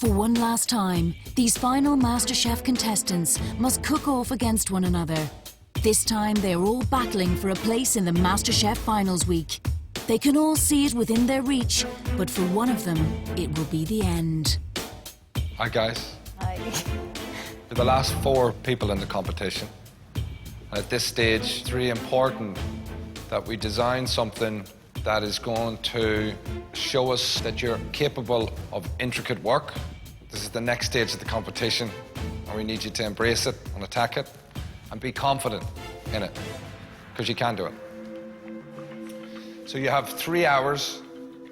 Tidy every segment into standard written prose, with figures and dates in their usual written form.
For one last time, these final MasterChef contestants must cook off against one another. This time, they're all battling for a place in the MasterChef Finals week. They can all see it within their reach, but for one of them, it will be the end. Hi, guys. Hi. You're the last 4 people in the competition. And at this stage, it's really important that we design something that is going to show us that you're capable of intricate work. This is the next stage of the competition, and we need you to embrace it and attack it and be confident in it, because you can do it. So you have 3 hours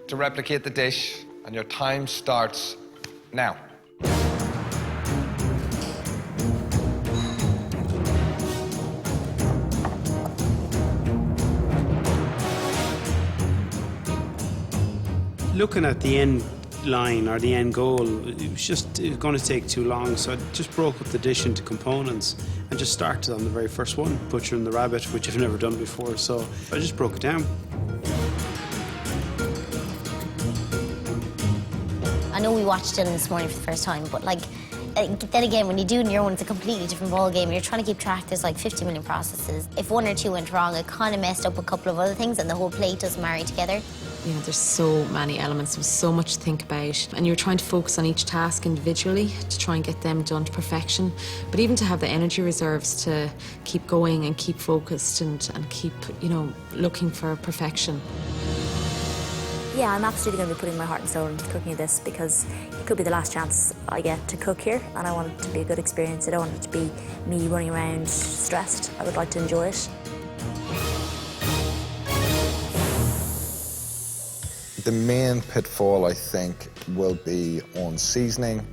to replicate the dish, and your time starts now. Looking at the end line or the end goal, it was going to take too long, so I just broke up the dish into components and just started on the very first one, butchering the rabbit, which I've never done before, so I just broke it down. I know we watched it this morning for the first time, but then again, when you do it on your own, it's a completely different ball game. You're trying to keep track. There's like 50 million processes. If 1 or 2 went wrong, it kind of messed up a couple of other things, and the whole plate doesn't marry together. You know, there's so many elements, there's so much to think about, and you're trying to focus on each task individually to try and get them done to perfection. But even to have the energy reserves to keep going and keep focused and keep, you know, looking for perfection. Yeah, I'm absolutely going to be putting my heart and soul into the cooking of this, because it could be the last chance I get to cook here, and I want it to be a good experience. I don't want it to be me running around stressed. I would like to enjoy it. The main pitfall, I think, will be on seasoning,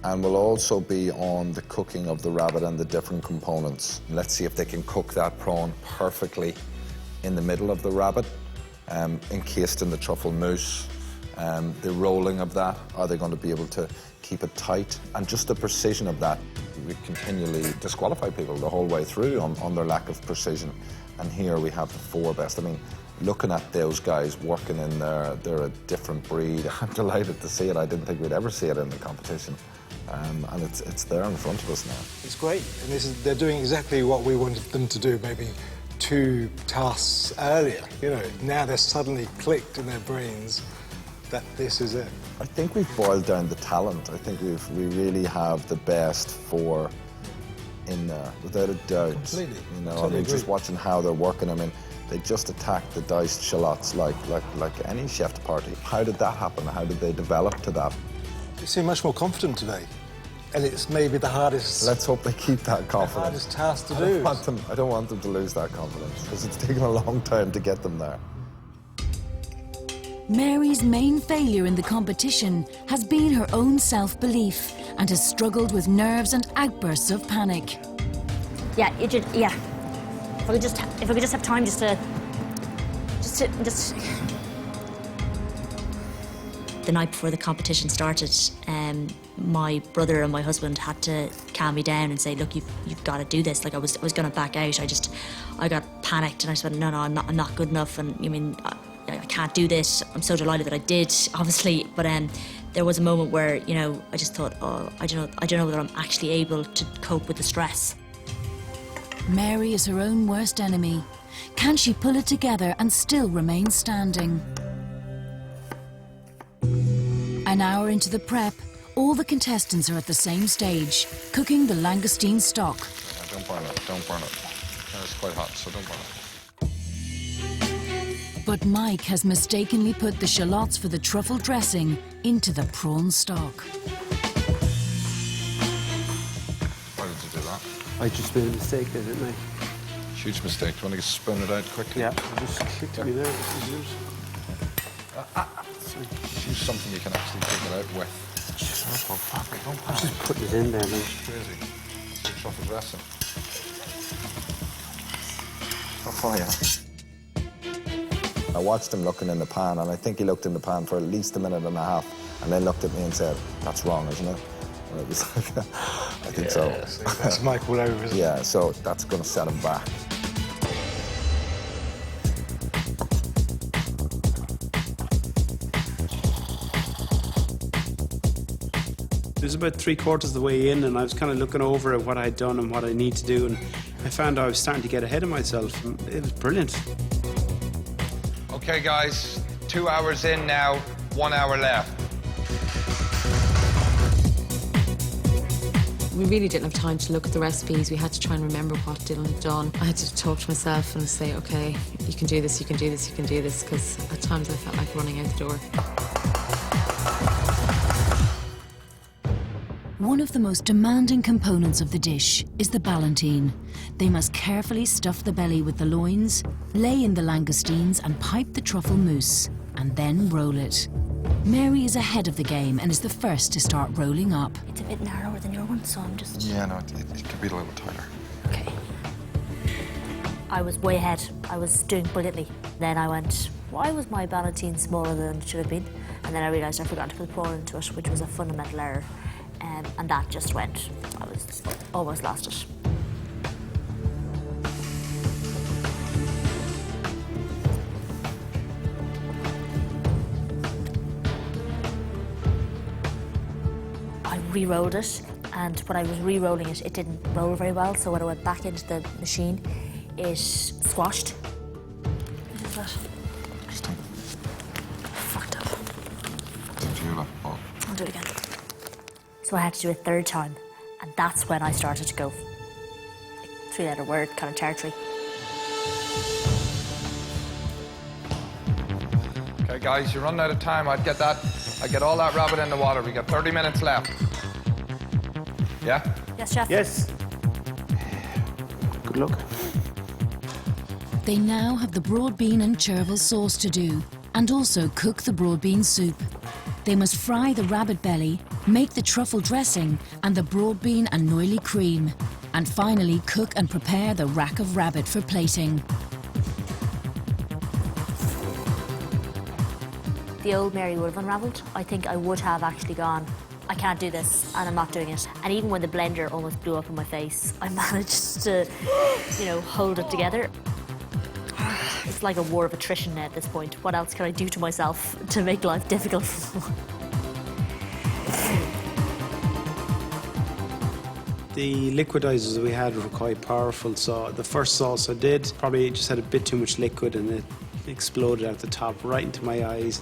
and will also be on the cooking of the rabbit and the different components. Let's see if they can cook that prawn perfectly in the middle of the rabbit, encased in the truffle mousse. The rolling of that, are they going to be able to keep it tight? And just the precision of that. We continually disqualify people the whole way through on their lack of precision. And here we have the 4 best. I mean, looking at those guys working in there, they're a different breed. I'm delighted to see it. I didn't think we'd ever see it in the competition. And it's there in front of us now. It's great, and they're doing exactly what we wanted them to do, maybe 2 tasks earlier. You know, now they're suddenly clicked in their brains that this is it. I think we've boiled down the talent. I think we really have the best 4 in there, without a doubt. Completely. You know, Totally I mean, agree. just watching how they're working. I mean, they just attacked the diced shallots like any chef de partie. How did that happen? How did they develop to that? They seem much more confident today, and it's maybe the hardest. Let's hope they keep that confidence. Hardest task to do. I don't want them to lose that confidence, because it's taken a long time to get them there. Mary's main failure in the competition has been her own self-belief, and has struggled with nerves and outbursts of panic. Yeah, yeah. If I could just have time just to. The night before the competition started, my brother and my husband had to calm me down and say, "Look, you've got to do this." Like I was going to back out. I got panicked, and I said, "No, I'm not good enough." And I mean, I can't do this. I'm so delighted that I did, obviously, but there was a moment where, you know, I just thought, oh, I don't know whether I'm actually able to cope with the stress. Mary is her own worst enemy. Can she pull it together and still remain standing? An hour into the prep, all the contestants are at the same stage, cooking the langoustine stock. Don't burn it, don't burn it. It's quite hot, so don't burn it. But Mike has mistakenly put the shallots for the truffle dressing into the prawn stock. Why did you do that? I just made a mistake there, didn't I? Huge mistake. Do you want to spoon it out quickly? Yeah, just clicked me there. Use something you can actually take it out with. Oh, fuck. I'm just putting it in there now. Crazy. Truffle dressing. Oh, yeah. I watched him looking in the pan, and I think he looked in the pan for at least a minute and a half, and then looked at me and said, "That's wrong, isn't it?" And it was like, I think so. That's Michael over, isn't it? Yeah, so that's going to set him back. It was about 3/4 of the way in, and I was kind of looking over at what I had done and what I need to do, and I found I was starting to get ahead of myself. It was brilliant. Okay, guys, 2 hours in now, 1 hour left. We really didn't have time to look at the recipes. We had to try and remember what Dylan had done. I had to talk to myself and say, okay, you can do this, you can do this, you can do this, because at times I felt like running out the door. One of the most demanding components of the dish is the ballantine. They must carefully stuff the belly with the loins, lay in the langoustines and pipe the truffle mousse, and then roll it. Mary is ahead of the game and is the first to start rolling up. It's a bit narrower than your one, so I'm just... Yeah, no, it could be a little tighter. Okay. I was way ahead. I was doing brilliantly. Then I went, why was my ballantine smaller than it should have been? And then I realised I forgot to put prawn into it, which was a fundamental error. And that just went. I was almost lost it. I re-rolled it, and when I was re-rolling it, it didn't roll very well, so when I went back into the machine, it squashed. What is that? Fucked up. I'll do it again. So I had to do it a third time, and that's when I started to go. Like, three-letter word kind of territory. Okay, guys, you're running out of time. I'd get all that rabbit in the water. We got 30 minutes left. Yeah? Yes, chef? Yes. Good luck. They now have the broad bean and chervil sauce to do, and also cook the broad bean soup. They must fry the rabbit belly, make the truffle dressing and the broad bean and noily cream, and finally cook and prepare the rack of rabbit for plating. The old Mary would have unravelled. I think I would have actually gone, I can't do this, and I'm not doing it. And even when the blender almost blew up in my face, I managed to, hold it together. It's like a war of attrition at this point. What else can I do to myself to make life difficult? The liquidizers we had were quite powerful, so the first sauce I did probably just had a bit too much liquid and it exploded out the top right into my eyes.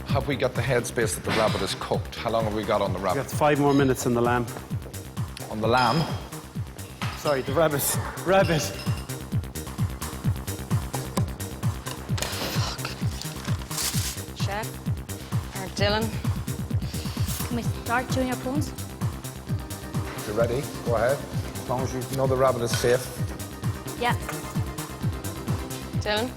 Have we got the headspace that the rabbit is cooked? How long have we got on the We rabbit? got 5 more minutes on the lamb. On the lamb? Sorry, the rabbit. Rabbit. Chef, or Dylan. Can we start doing our prawns? You ready? Go ahead. As long as you know the rabbit is safe. Yeah. Dylan.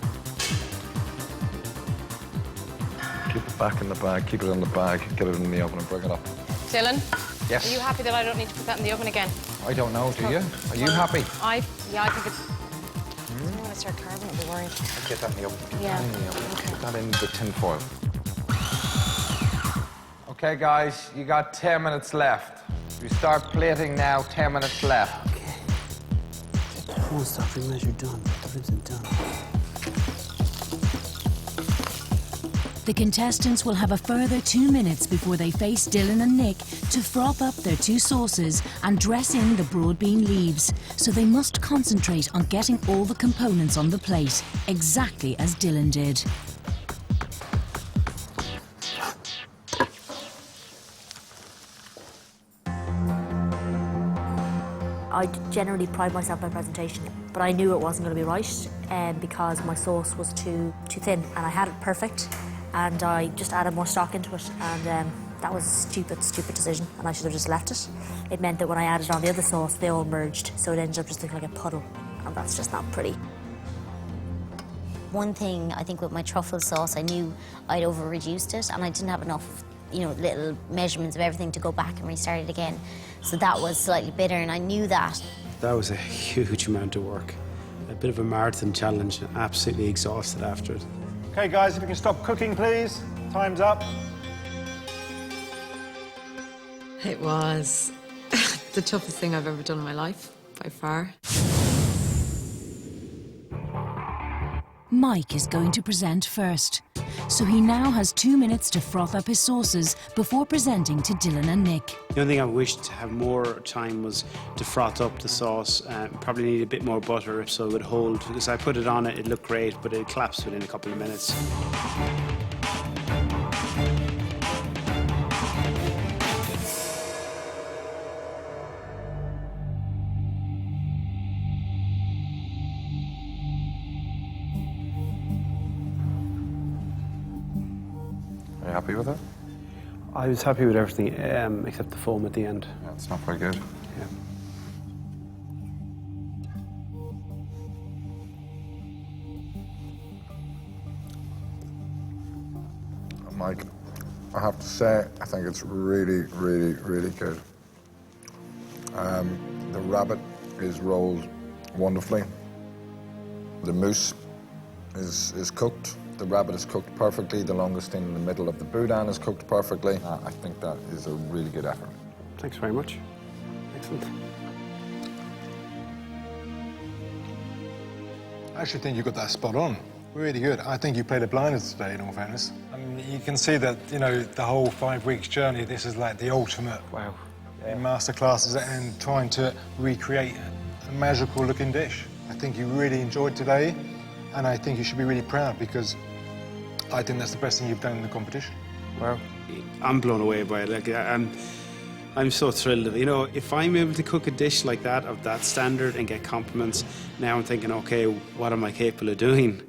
Keep it back in the bag, keep it in the bag, get it in the oven and bring it up. Dylan. Yes? Are you happy that I don't need to put that in the oven again? I don't know, do you? Are you happy? I think it's... I'm going to start carving it, be worried. Get that in the oven. Get Yeah. that in the oven. Put that in the tin foil. Okay, guys, you got 10 minutes left. You start plating now, 10 minutes left. One stuffing measure done. Everything done. The contestants will have a further 2 minutes before they face Dylan and Nick to froth up their 2 sauces and dress in the broad bean leaves. So they must concentrate on getting all the components on the plate, exactly as Dylan did. I generally pride myself on my presentation, but I knew it wasn't going to be right because my sauce was too thin, and I had it perfect, and I just added more stock into it, and that was a stupid decision, and I should have just left it. It meant that when I added on the other sauce, they all merged, so it ended up just looking like a puddle, and that's just not pretty. One thing I think with my truffle sauce, I knew I'd over-reduced it, and I didn't have enough, little measurements of everything to go back and restart it again. So that was slightly bitter, and I knew that. That was a huge amount of work. A bit of a marathon challenge, absolutely exhausted after it. Okay, guys, if you can stop cooking, please. Time's up. It was the toughest thing I've ever done in my life, by far. Mike is going to present first, so he now has 2 minutes to froth up his sauces before presenting to Dylan and Nick. The only thing I wished to have more time was to froth up the sauce. Probably need a bit more butter so it would hold. Because I put it on it looked great, but it collapsed within a couple of minutes. Are you happy with it? I was happy with everything except the foam at the end. Yeah, it's not very good. Yeah. Mike, I have to say, I think it's really, really, really good. The rabbit is rolled wonderfully. The mousse is cooked. The rabbit is cooked perfectly. The longestine in the middle of the boudin is cooked perfectly. I think that is a really good effort. Thanks very much. Excellent. I actually think you got that spot on. Really good. I think you played a blinders today, in all fairness. I mean, you can see that, you know, the whole 5 weeks journey, this is like the ultimate Wow. in master classes and trying to recreate a magical looking dish. I think you really enjoyed today, and I think you should be really proud because I think that's the best thing you've done in the competition. Wow. I'm blown away by it. Like, I'm so thrilled. You know, if I'm able to cook a dish like that, of that standard, and get compliments, now I'm thinking, okay, what am I capable of doing?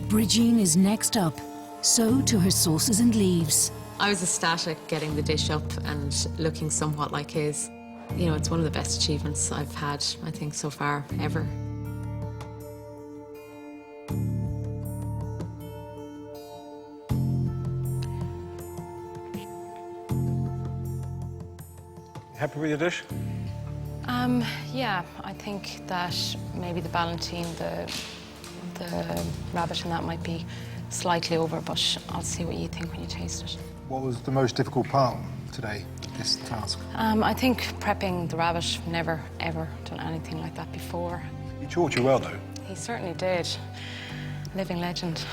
Bridgine is next up, so to her sauces and leaves. I was ecstatic getting the dish up and looking somewhat like his. You know, it's one of the best achievements I've had, I think, so far, ever. Happy with your dish? Yeah, I think that maybe the Ballantine, the rabbit and that might be slightly over, but I'll see what you think when you taste it. What was the most difficult part today, this task? I think prepping the rabbit, never ever done anything like that before. He taught you well, though. He certainly did. Living legend.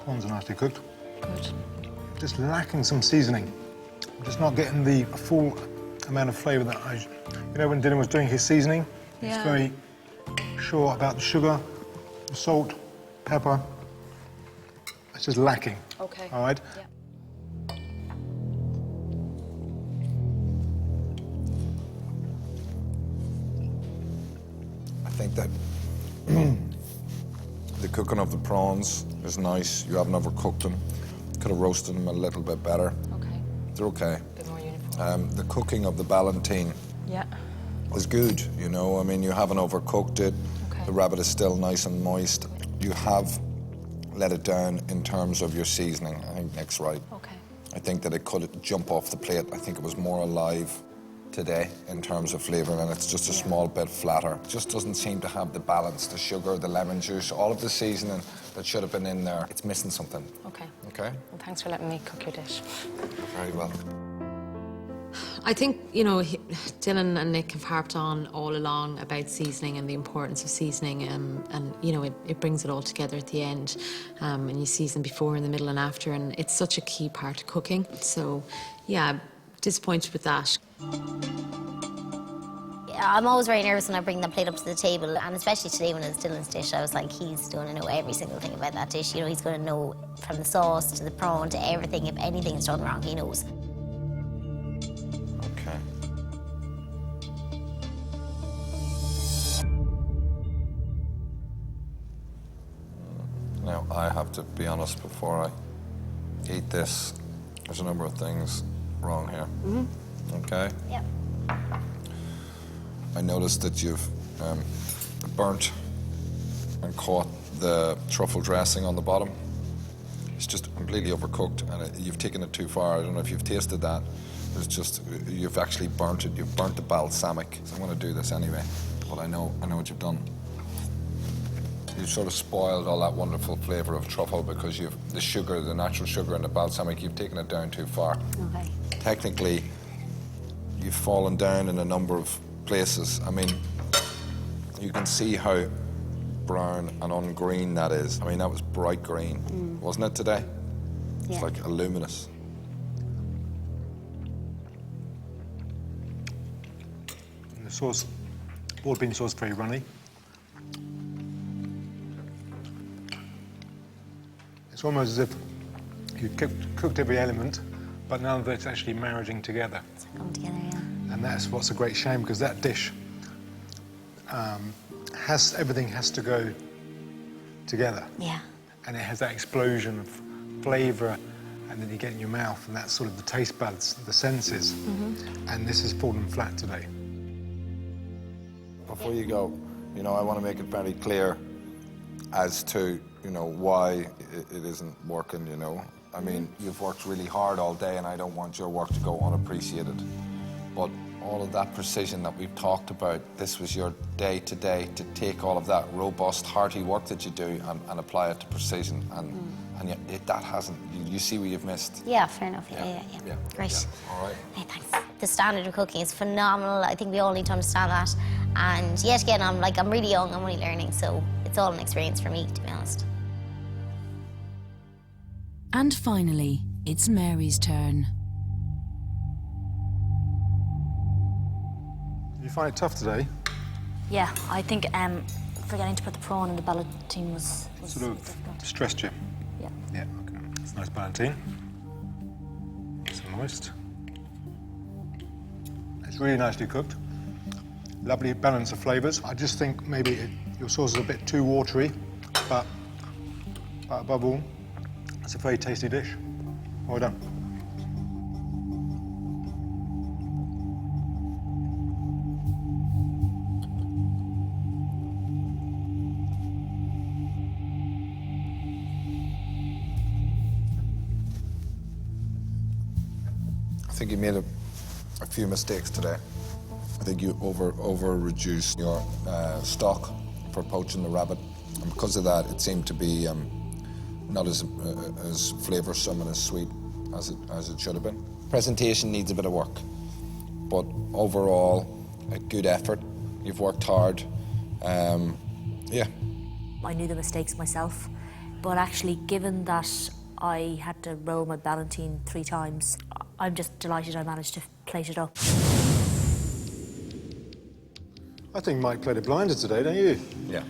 One's nicely cooked. Good. Just lacking some seasoning. I'm just not getting the full amount of flavour that I... You know, when Dylan was doing his seasoning, Yeah. he's very sure about the sugar, the salt, pepper. It's just lacking. Okay. All right? Yeah. I think that the cooking of the prawns is nice. You haven't overcooked them. Could have roasted them a little bit better. Okay. They're okay. A bit more uniform. The cooking of the Ballantine Yeah. is good, you know. I mean, you haven't overcooked it. Okay. The rabbit is still nice and moist. You have let it down in terms of your seasoning. I think Nick's right. Okay. I think that it could jump off the plate. I think it was more alive today in terms of flavour, and it's just a small bit flatter. It just doesn't seem to have the balance, the sugar, the lemon juice, all of the seasoning that should have been in there. It's missing something. Okay. Okay? Well, thanks for letting me cook your dish. Very well. I think, you know, Dylan and Nick have harped on all along about seasoning and the importance of seasoning, and you know, it brings it all together at the end. And you season before, in the middle and after, and it's such a key part of cooking. So, yeah, disappointed with that. I'm always very nervous when I bring the plate up to the table, and especially today when it's Dylan's dish, I was like, he's going to know every single thing about that dish. You know, he's going to know from the sauce to the prawn to everything. If anything's done wrong, he knows. Okay. Now, I have to be honest before I eat this. There's a number of things wrong here. Okay? Yep. I noticed that you've burnt and caught the truffle dressing on the bottom. It's just completely overcooked, and you've taken it too far. I don't know if you've tasted that. It's just, you've actually burnt it. You've burnt the balsamic. So I'm going to do this anyway, but I know what you've done. You've sort of spoiled all that wonderful flavour of truffle because you've the sugar, the natural sugar, and the balsamic. You've taken it down too far. Okay. Technically, you've fallen down in a number of places. I mean, you can see how brown and ungreen that is. I mean, that was bright green, wasn't it today? Yeah. It's like luminous. And the sauce, boiled bean sauce, very runny. It's almost as if you've cooked every element, but none of it's actually marrying together. It's come together, yeah. And that's what's a great shame, because that dish everything has to go together. Yeah. And it has that explosion of flavour, and then you get in your mouth, and that's sort of the taste buds, the senses. And this has fallen flat today. Before you go, you know, I want to make it very clear as to, you know, why it isn't working, you know. I mean, you've worked really hard all day, and I don't want your work to go unappreciated. But all of that precision that we've talked about, this was your day-to-day to take all of that robust, hearty work that you do and apply it to precision. And yet that hasn't, you see what you've missed. Yeah, fair enough. Yeah. Great. Yeah. All right. Hey, thanks. The standard of cooking is phenomenal. I think we all need to understand that. And yet again, I'm really young, I'm only learning, so it's all an experience for me, to be honest. And finally, it's Mary's turn. Did you find it tough today? Yeah, I think forgetting to put the prawn in the ballotine was Sort of difficult. stressed you? Yeah. Yeah, okay. It's nice ballotine. It's moist. It's really nicely cooked. Lovely balance of flavours. I just think maybe your sauce is a bit too watery, but above all, it's a very tasty dish. Well done. I think you made a few mistakes today. I think you over-reduced your stock for poaching the rabbit. And because of that, it seemed to be not as flavoursome and as sweet as it should have been. Presentation needs a bit of work, but overall, a good effort. You've worked hard. Yeah. I knew the mistakes myself, but actually, given that I had to roll my ballotine 3 times, I'm just delighted I managed to plate it up. I think Mike played a blinder today, don't you? Yeah.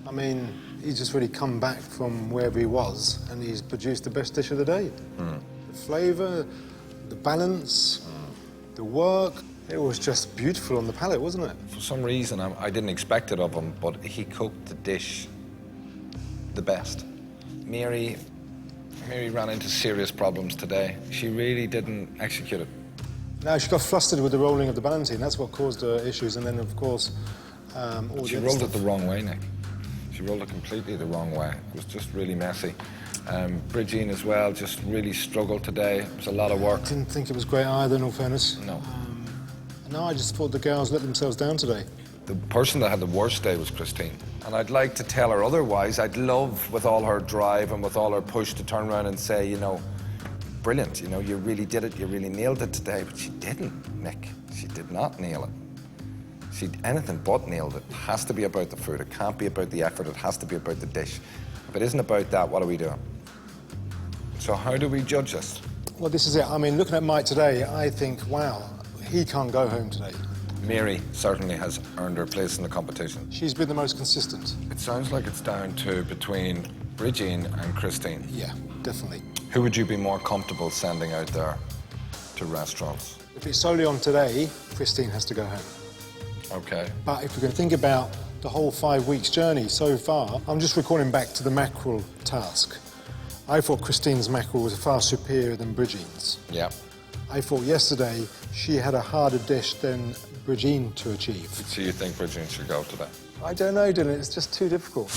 I mean, he's just really come back from wherever he was, and he's produced the best dish of the day. The flavour, the balance, the work. It was just beautiful on the palate, wasn't it? For some reason, I didn't expect it of him, but he cooked the dish the best. Mary ran into serious problems today. She really didn't execute it. No, she got flustered with the rolling of the ballotine. That's what caused her issues. And then, of course, all She the rolled other it the wrong way, Nick. She rolled it completely the wrong way. It was just really messy. Bridgine as well just really struggled today. It was a lot of work. Didn't think it was great either, in all fairness. No. No, I just thought the girls let themselves down today. The person that had the worst day was Christine. And I'd like to tell her otherwise. I'd love, with all her drive and with all her push, to turn around and say, you know, brilliant, you know, you really did it, you really nailed it today. But she didn't, Nick. She did not nail it. She anything but nailed it. It has to be about the food. It can't be about the effort. It has to be about the dish. If it isn't about that, what are we doing? So how do we judge this? Well, this is it. I mean, looking at Mike today, I think, wow, he can't go home today. Mary certainly has earned her place in the competition. She's been the most consistent. It sounds like it's down to between Bridgine and Christine. Yeah, definitely. Who would you be more comfortable sending out there to restaurants? If it's solely on today, Christine has to go home. Okay. But if we're going to think about the whole 5 weeks journey so far, I'm just recalling back to the mackerel task. I thought Christine's mackerel was far superior than Bridgine's. Yeah. I thought yesterday she had a harder dish than Bridgine to achieve. So you think Bridgine should go today? I don't know, Dylan, it's just too difficult.